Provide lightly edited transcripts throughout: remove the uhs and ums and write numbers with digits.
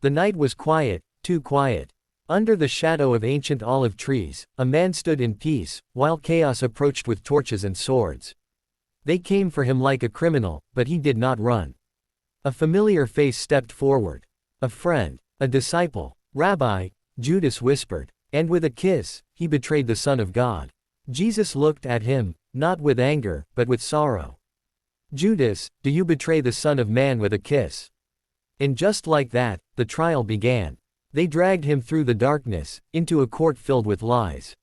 The night was quiet, too quiet. Under the shadow of ancient olive trees, a man stood in peace, while chaos approached with torches and swords. They came for him like a criminal, but he did not run. A familiar face stepped forward. A friend, a disciple. "Rabbi," Judas whispered. And with a kiss, he betrayed the Son of God. Jesus looked at him, not with anger, but with sorrow. "Judas, do you betray the Son of Man with a kiss?" And just like that, the trial began. They dragged him through the darkness, into a court filled with lies.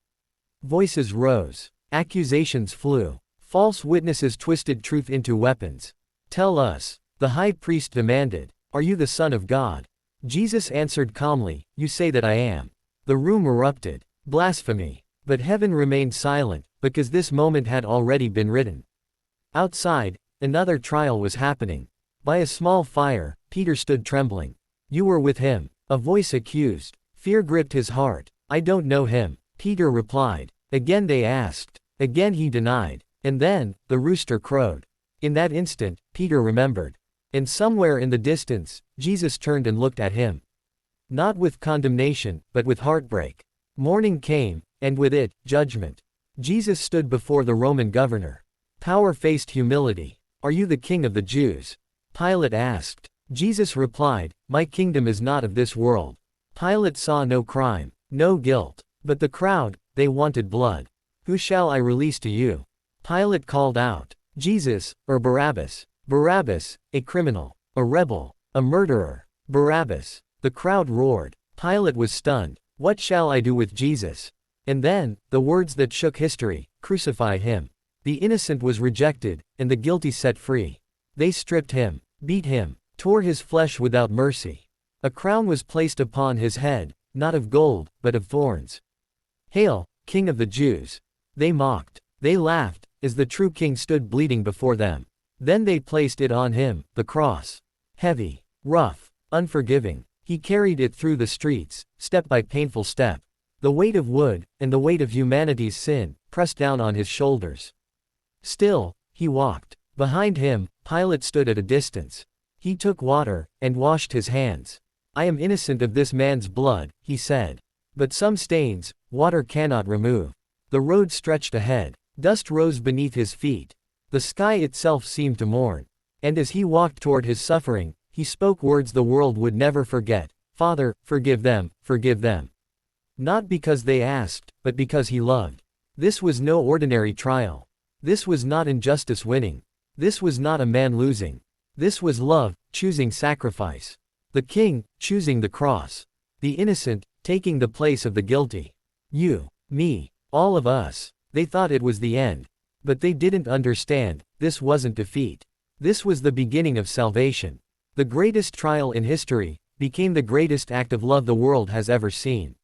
Voices rose. Accusations flew. False witnesses twisted truth into weapons. "Tell us," the high priest demanded, "are you the Son of God?" Jesus answered calmly, "You say that I am." The room erupted. Blasphemy. But heaven remained silent, because this moment had already been written. Outside, another trial was happening. By a small fire, Peter stood trembling. "You were with him," a voice accused. Fear gripped his heart. "I don't know him," Peter replied. Again they asked. Again he denied. And then, the rooster crowed. In that instant, Peter remembered. And somewhere in the distance, Jesus turned and looked at him. Not with condemnation, but with heartbreak. Morning came, and with it, judgment. Jesus stood before the Roman governor. Power faced humility. "Are you the king of the Jews?" Pilate asked. Jesus replied, "My kingdom is not of this world." Pilate saw no crime, no guilt. But the crowd, they wanted blood. "Who shall I release to you?" Pilate called out. "Jesus, or Barabbas?" Barabbas, a criminal, a rebel, a murderer. Barabbas. The crowd roared. Pilate was stunned. "What shall I do with Jesus?" And then, the words that shook history, "Crucify him." The innocent was rejected, and the guilty set free. They stripped him, beat him, tore his flesh without mercy. A crown was placed upon his head, not of gold, but of thorns. "Hail, King of the Jews!" They mocked. They laughed, as the true king stood bleeding before them. Then they placed it on him, the cross. Heavy, rough, unforgiving. He carried it through the streets, step by painful step. The weight of wood, and the weight of humanity's sin, pressed down on his shoulders. Still, he walked. Behind him, Pilate stood at a distance. He took water, and washed his hands. "I am innocent of this man's blood," he said. "But some stains, water cannot remove." The road stretched ahead. Dust rose beneath his feet. The sky itself seemed to mourn. And as he walked toward his suffering, he spoke words the world would never forget. "Father, forgive them, forgive them." Not because they asked, but because he loved. This was no ordinary trial. This was not injustice winning. This was not a man losing. This was love, choosing sacrifice. The king, choosing the cross. The innocent, taking the place of the guilty. You, me, all of us. They thought it was the end. But they didn't understand, this wasn't defeat. This was the beginning of salvation. The greatest trial in history became the greatest act of love the world has ever seen.